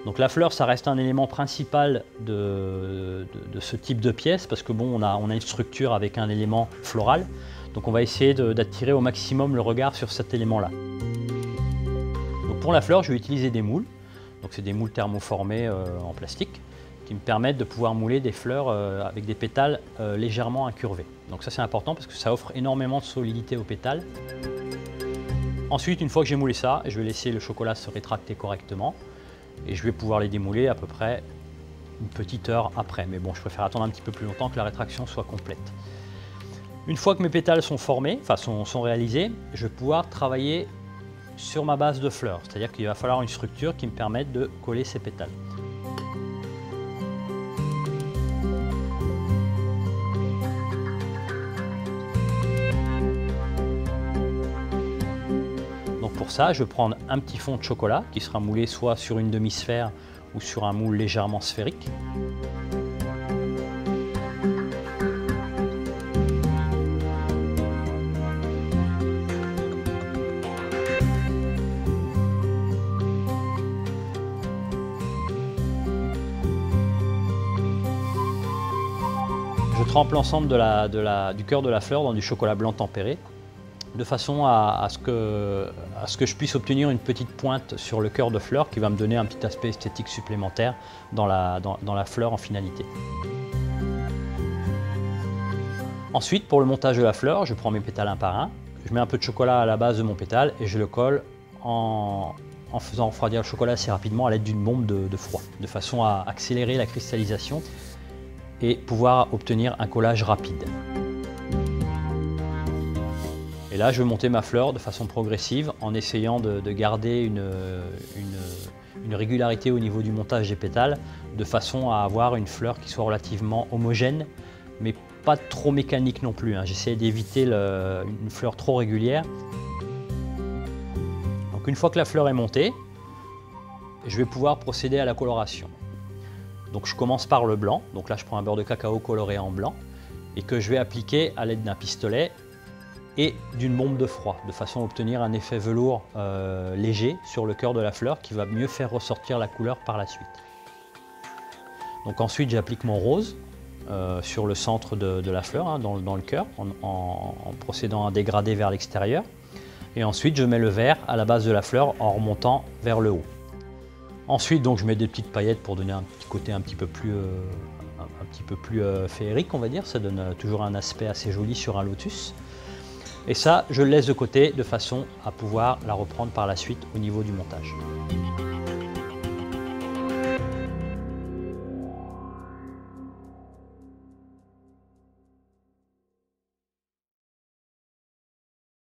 Donc la fleur, ça reste un élément principal de ce type de pièce parce que bon, on a une structure avec un élément floral. Donc on va essayer d'attirer au maximum le regard sur cet élément-là. Donc pour la fleur, je vais utiliser des moules. Donc c'est des moules thermoformés en plastique qui me permettent de pouvoir mouler des fleurs avec des pétales légèrement incurvés. Donc ça c'est important parce que ça offre énormément de solidité aux pétales. Ensuite, une fois que j'ai moulé ça, je vais laisser le chocolat se rétracter correctement. Et je vais pouvoir les démouler à peu près une petite heure après. Mais bon, je préfère attendre un petit peu plus longtemps que la rétraction soit complète. Une fois que mes pétales sont formés, enfin sont réalisés, je vais pouvoir travailler sur ma base de fleurs. C'est-à-dire qu'il va falloir une structure qui me permette de coller ces pétales. Pour ça, je vais prendre un petit fond de chocolat qui sera moulé soit sur une demi-sphère ou sur un moule légèrement sphérique. Je trempe l'ensemble du cœur de la fleur dans du chocolat blanc tempéré, de façon à ce que je puisse obtenir une petite pointe sur le cœur de fleur qui va me donner un petit aspect esthétique supplémentaire dans la fleur en finalité. Ensuite, pour le montage de la fleur, je prends mes pétales un par un, je mets un peu de chocolat à la base de mon pétale et je le colle en faisant refroidir le chocolat assez rapidement à l'aide d'une bombe de froid, de façon à accélérer la cristallisation et pouvoir obtenir un collage rapide. Et là, je vais monter ma fleur de façon progressive en essayant de garder une régularité au niveau du montage des pétales de façon à avoir une fleur qui soit relativement homogène, mais pas trop mécanique non plus. J'essaie d'éviter une fleur trop régulière. Donc une fois que la fleur est montée, je vais pouvoir procéder à la coloration. Donc je commence par le blanc. Donc là, je prends un beurre de cacao coloré en blanc et que je vais appliquer à l'aide d'un pistolet et d'une bombe de froid, de façon à obtenir un effet velours léger sur le cœur de la fleur qui va mieux faire ressortir la couleur par la suite. Donc ensuite j'applique mon rose sur le centre de la fleur, dans le cœur, en procédant à dégrader vers l'extérieur. Et ensuite je mets le vert à la base de la fleur en remontant vers le haut. Ensuite donc je mets des petites paillettes pour donner un petit côté un petit peu plus féerique, on va dire. Ça donne toujours un aspect assez joli sur un lotus. Et ça, je le laisse de côté de façon à pouvoir la reprendre par la suite au niveau du montage.